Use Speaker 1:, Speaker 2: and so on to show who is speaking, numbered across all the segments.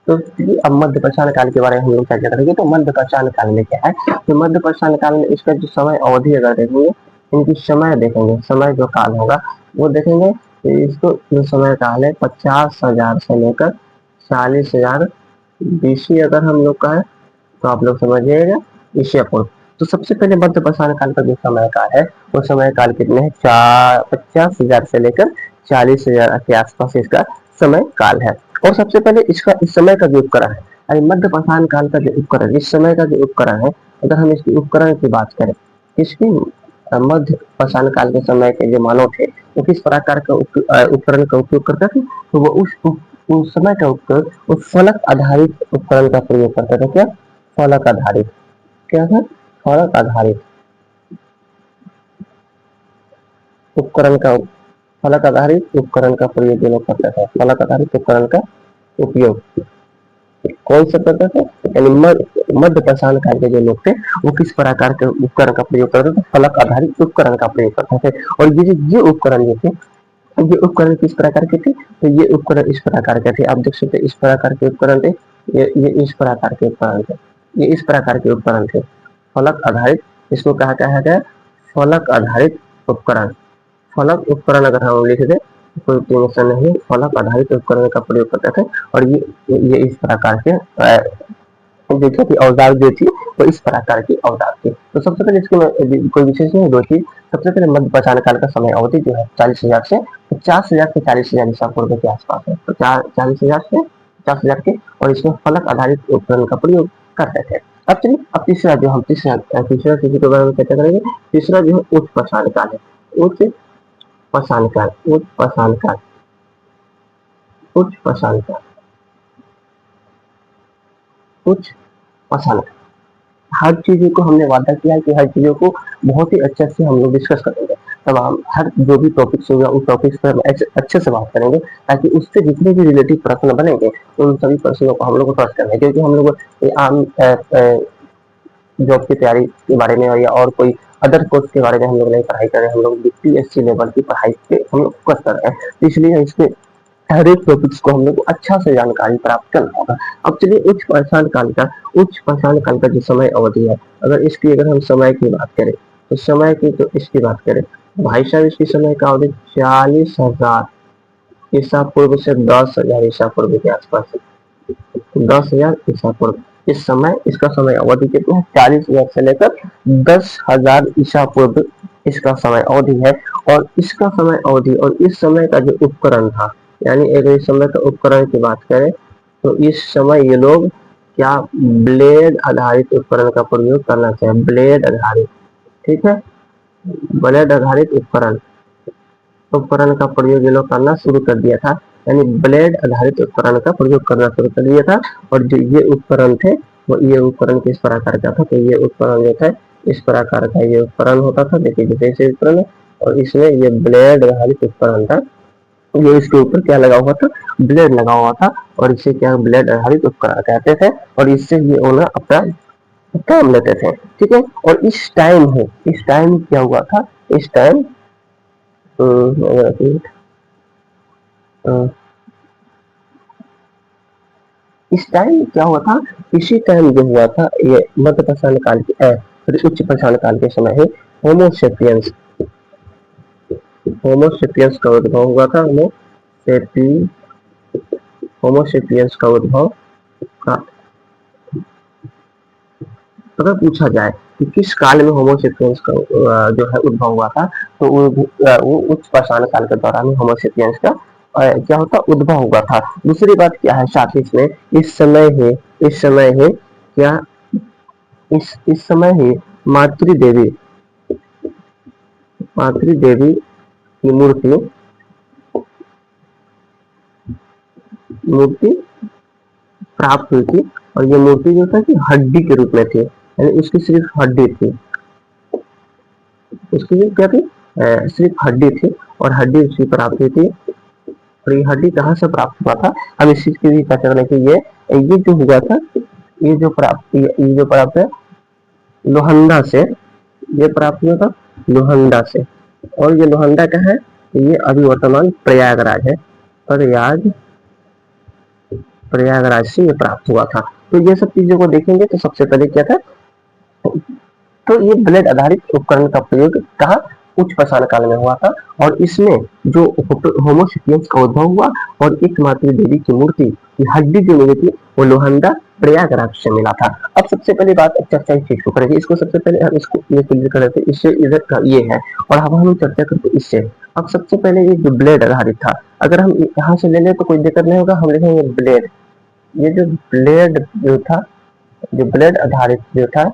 Speaker 1: तो चलिए अब मध्य पाषाण काल के बारे में हम लोग चर्चा करेंगे। तो मध्य पाषाण काल में क्या है, तो मध्य पाषाण काल में इसका जो समय अवधि अगर देखेंगे, इनकी समय देखेंगे, समय जो काल होगा वो देखेंगे। तो इसको जो समय काल है 50,000 से लेकर 40,000 बीसी अगर हम लोग का है तो आप लोग समझिएगा ईसा पूर्व। तो सबसे पहले मध्य पाषाण काल का जो समय काल है वो समय काल कितने हैं, 50,000 से लेकर 40,000 के आसपास इसका समय काल है। और सबसे पहले इसका इस समय का जो उपकरण है, अरे मध्य पाषाण काल का जो उपकरण, इस समय का जो उपकरण है, अगर हम इसकी उपकरण की बात करें, इसकी मध्य पाषाण काल के समय के जो मानव थे वो किस प्रकार का उपकरण का उपयोग करते थे, तो वो उस समय का उपकरण उस फलक आधारित उपकरण का प्रयोग करते थे। क्या फलक आधारित, क्या था फलक आधारित उपकरण का, फलक आधारित उपकरण का प्रयोग ये लोग करते थे। फलक आधारित उपकरण का उपयोग कौन सा करते थे, यानी मध्य पाषाण काल के जो लोग थे वो किस प्रकार के उपकरण का प्रयोग करते थे, फलक आधारित उपकरण का प्रयोग करते थे। और ये उपकरण जो थे, ये उपकरण किस प्रकार के थे, तो ये उपकरण इस प्रकार के थे, आप देख सकते इस प्रकार के उपकरण थे, ये इस प्रकार के उपकरण थे, ये इस प्रकार के उपकरण थे फलक आधारित। इसको कहा गया फलक आधारित उपकरण। फलक उपकरण अगर हम लिख दे कोई टेंशन नहीं, फलक आधारित उपकरण का प्रयोग करते थे। और ये इस प्रकार के देखिए कि औजार जो थी वो इस प्रकार की औजार थी। तो सबसे पहले इसकी कोई विशेष नहीं, दो चीज। सबसे पहले मध्य पाषाण काल का समय अवधि जो है 40,000 से 50,000 से 40,000 ईसा पूर्व के आसपास है। तो 40,000 से 50,000 के, और इसमें फलक आधारित उपकरण का प्रयोग करते थे। अब चलिए अब तीसरा जो हम तीसरा चीज के बारे में चर्चा करेंगे। तीसरा जो है उच्च पाषाण काल है। उच्च पाषाण काल, उच्च पाषाण काल, उच्च पाषाण काल, उच्च पाषाण। हर चीजों को हमने वादा किया है कि हर चीजों को बहुत ही अच्छे से हम लोग डिस्कस करेंगे। तमाम हर जो भी टॉपिक्स होगा उस टॉपिक्स पर अच्छे से बात करेंगे, ताकि उससे जितने भी रिलेटिव प्रश्न बनेंगे उन सभी प्रश्नों को हम लोग को टच करना है। क्योंकि हम लोग आम जॉब की तैयारी के बारे में या और कोई अदर कोर्स के बारे में हम लोग नहीं पढ़ाई कर रहे हैं, हम लोग बीपीएससी लेवल की पढ़ाई पे हम लोग फोकस कर रहे हैं। इसलिए इसके हर एक टॉपिक्स को हम लोग को अच्छा से जानकारी प्राप्त करना होगा। अब चलिए उच्च पाषाण काल का जो समय अवधि है, अगर हम समय की बात करें, तो समय की तो इसकी बात करें, भाई साहब इसकी समय का अवधि 40,000 ईसा पूर्व से 10,000 ईसा पूर्व के आसपास है। 10,000 ईसा पूर्व इस समय, इसका समय अवधि कितना है, 40,000 से लेकर 10,000 ईसा पूर्व इसका समय अवधि है। और इसका समय अवधि और इस समय का जो उपकरण था, यानी अगर इस समय का उपकरण की बात करें तो इस समय ये लोग क्या ब्लेड आधारित उपकरण का प्रयोग करना चाहिए, ब्लेड आधारित, ठीक है, ब्लेड आधारित उपकरण का प्रयोग ये लोग करना शुरू कर दिया था, यानी ब्लेड आधारित उपकरण का प्रयोग करना शुरू कर दिया था। और जो ये उपकरण थे वो ये उपकरण किस प्रकार का था, तो ये उपकरण जो था इस प्रकार का ये उपकरण होता था। देखिए जैसे उपकरण है, और इसमें ये ब्लेड आधारित उपकरण था, ये इसके ऊपर क्या लगा हुआ था, ब्लेड लगा हुआ था, और इसे क्या ब्लेड आधारित उपकरण कहते थे। और इससे ये ओनर अपना काम लेते थे, ठीक है। और इस टाइम क्या हुआ था, इस टाइम इस टाइम क्या हुआ था, इसी टाइम जो हुआ था ये मध्य पाषाण काल के उच्च पाषाण काल के समय है होमोसेपियंस, होमोसेपियंस का उद्भव हुआ था। होमोसेपियंस का उद्भव का, अगर पूछा जाए कि किस काल में होमोसेपियंस का जो है उद्भव हुआ था, तो वो उच्च पाषाण काल के दौरान होमोसेपियंस का क्या होता उद्भव हुआ था। दूसरी बात क्या है साथ ही इसमें, इस समय है क्या, इस समय ही मातृदेवी की मूर्ति प्राप्त हुई थी। और ये मूर्ति जो था कि हड्डी के रूप में थी, यानी उसकी सिर्फ हड्डी थी, उसकी क्या थी, सिर्फ हड्डी थी, और हड्डी उसकी प्राप्त हुई थी। और ये हड्डी कहाँ से प्राप्त हुआ था, हम इस चीज की भी पता करने की, ये जो हुआ था, ये जो प्राप्त है लोहंडा से, ये प्राप्त हुआ था लोहंडा से। और ये लोहंडा का है, ये अभी वर्तमान प्रयागराज है, प्रयागराज से ये प्राप्त हुआ था। तो ये सब चीजों को देखेंगे तो सबसे पहले क्या था, तो ये ब्लेड आधारित उपकरण का प्रयोग कहाँ, उच्च पाषाण काल में हुआ था। और इसमें जो होमोसेपियंस का उद्भव हुआ और एकमात्र देवी की मूर्ति की हड्डी जो मिली थी वो लोहंडा प्रयागराज से मिला था। अब सबसे पहले बात चर्चा इस चीज को करेंगे, इसको सबसे पहले हम इसको ये क्लियर कर लेते हैं, इससे इधर का ये है और अब हम चर्चा करते हैं इससे। अब सबसे पहले ये जो ब्लेड आधारित था, अगर हम यहाँ से ले लें तो कोई दिक्कत नहीं होगा, हम लिखेंगे ब्लेड। ये जो ब्लेड जो था, जो ब्लेड आधारित जो था,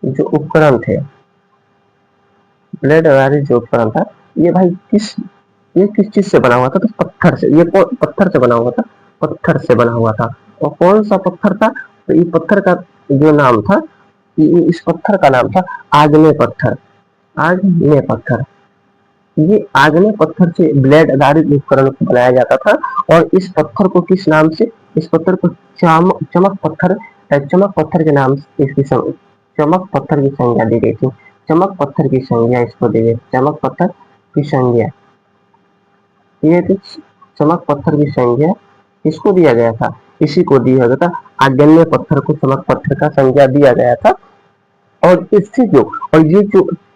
Speaker 1: जो उपकरण थे, ब्लेड आधारित जो उपकरण था, ये भाई ये किस चीज से बना हुआ था, तो पत्थर से। ये पत्थर से बना हुआ था, पत्थर से बना हुआ था। और कौन सा पत्थर था, तो ये पत्थर का जो नाम था, इस पत्थर का नाम था आग्नेय पत्थर। आग्नेय पत्थर, ये आग्नेय पत्थर से ब्लेड आधारित उपकरण को बनाया जाता था। और इस पत्थर को किस नाम से, इस पत्थर को चमक पत्थर, चमक पत्थर के नाम से इसकी चमक पत्थर की संज्ञा दी गई थी। चमक पत्थर की संज्ञा इसको दी गई, चमक पत्थर की संज्ञा, ये थी चमक पत्थर की संज्ञा इसको दिया गया था, इसी को दिया गया था। आग्नेय पत्थर को चमक पत्थर का संज्ञा दिया गया था। और इससे जो, और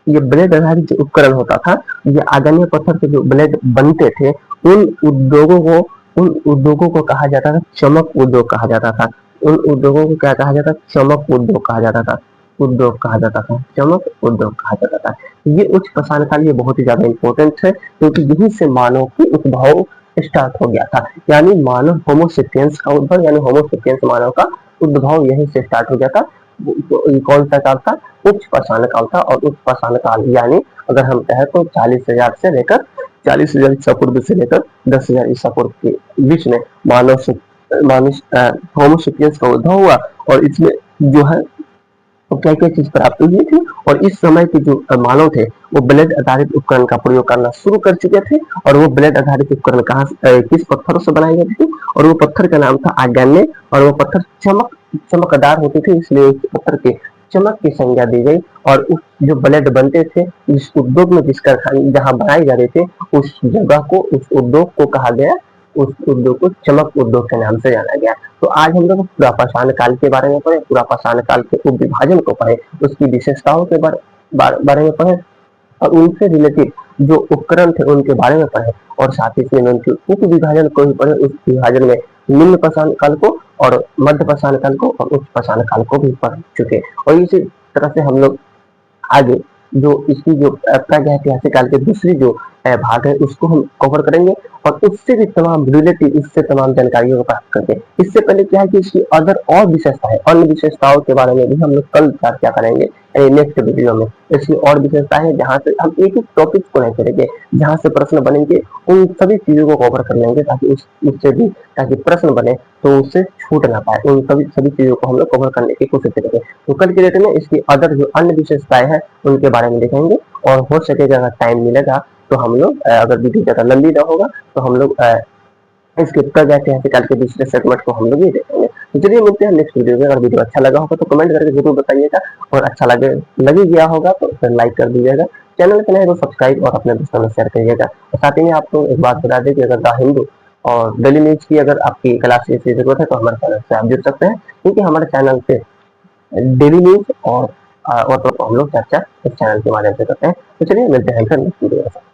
Speaker 1: ये ब्लेड आधारित जो उपकरण होता था, ये आग्नेय पत्थर से जो ब्लेड बनते थे, उन उद्योगों को कहा जाता था चमक उद्योग कहा जाता था। उन उद्योगों को क्या कहा जाता था, चमक उद्योग कहा जाता था, उद्योग कहा जाता था, चमक उद्योग कहा जाता था। ये उच्च पाषाण काल ये बहुत ही ज्यादा इंपॉर्टेंट है, क्योंकि यहीं से मानव की उद्भव स्टार्ट हो गया था। यानी मानव होमोसेपियंस का उद्भव, यानी होमोसेपियंस मानव का उद्भव यहीं से स्टार्ट हो गया था। ये कौन सा काल था, उच्च पाषाण काल था। और उच्च पाषाण काल यानी अगर हम कहें तो 40,000 से लेकर 40,000 ईसा पूर्व से लेकर 10,000 ईसा पूर्व के बीच में मानव होमोसेपियंस का उद्भव हुआ। और इसमें जो है तो क्या क्या चीज प्राप्त हुई थी, और इस समय के जो मानव थे वो ब्लेड आधारित उपकरण का प्रयोग करना शुरू कर चुके थे। और वो ब्लेड आधारित उपकरण कहाँ किस पत्थरों से बनाए गए थे, और वो पत्थर का नाम था आग्नेय। और वो पत्थर चमकदार होते थे, इसलिए उस पत्थर के चमक की संज्ञा दी गई। और उस जो ब्लेड बनते थे, इस उद्योग में जिस कारखाने जहाँ बनाए जा रहे थे, उस जगह को, उस उद्योग को कहा गया, उस उद्योग को चमक उद्योग के नाम से जाना गया। तो आज हम लोग पुरापाषाण काल के बारे में पढ़े, पुरापाषाण काल के उप विभाजन को पढ़े, उसकी विशेषताओं के बारे में पढ़े, और उनसे रिलेटेड जो उपकरण थे उनके बारे में पढ़े। और साथ ही में उनके उप विभाजन को भी पढ़े, उस विभाजन में निम्न पाषाण काल को और मध्य पाषाण काल को और उच्च पाषाण काल को भी पढ़ चुके। और इसी तरह से हम लोग आगे जो इसकी जो प्रागैतिहासिक काल के दूसरी जो भाग है उसको हम कवर करेंगे, और उससे भी तमाम रिलेटिव, इससे तमाम जानकारियों को प्राप्त करके। इससे पहले क्या है कि इसकी अदर और विशेषताएं, अन्य विशेषताओं के बारे में भी हम लोग कल चर्चा करेंगे नेक्स्ट वीडियो में। इसकी और विशेषताएं हैं जहाँ से हम एक एक टॉपिक को नहीं करेंगे, जहाँ से प्रश्न बनेंगे उन सभी चीजों को कवर कर लेंगे, ताकि उससे भी ताकि प्रश्न बने तो उससे छूट ना पाए। उन सभी चीजों को हम लोग कवर करने की कोशिश करेंगे। तो कल के डेट में इसकी अदर जो अन्य विशेषताएं हैं उनके बारे में देखेंगे। और हो सकेगा अगर टाइम मिलेगा तो हम लोग अगर वीडियो ज्यादा लंबी ना होगा तो हम लोग इसके प्रागैतिहासिक काल के दूसरे सेगमेंट को हम लोग ये देखेंगे। तो चलिए मिलते हैं नेक्स्ट वीडियो में। अगर वीडियो अच्छा लगा होगा तो कमेंट करके जरूर बताइएगा, और अच्छा लगे गया होगा तो फिर लाइक कर दीजिएगा, चैनल पे नए तो सब्सक्राइब और अपने दोस्तों में शेयर करिएगा। और साथ ही में आपको एक बात बता दें कि अगर द हिंदू और डेली न्यूज की अगर आपकी क्लास की जरूरत है तो हमारे चैनल से आप जुड़ सकते हैं, क्योंकि हमारे चैनल पे डेली न्यूज और तो हम लोग चर्चा इस चैनल के माध्यम से करते हैं। तो चलिए मिलते हैं फिर नेक्स्ट वीडियो में।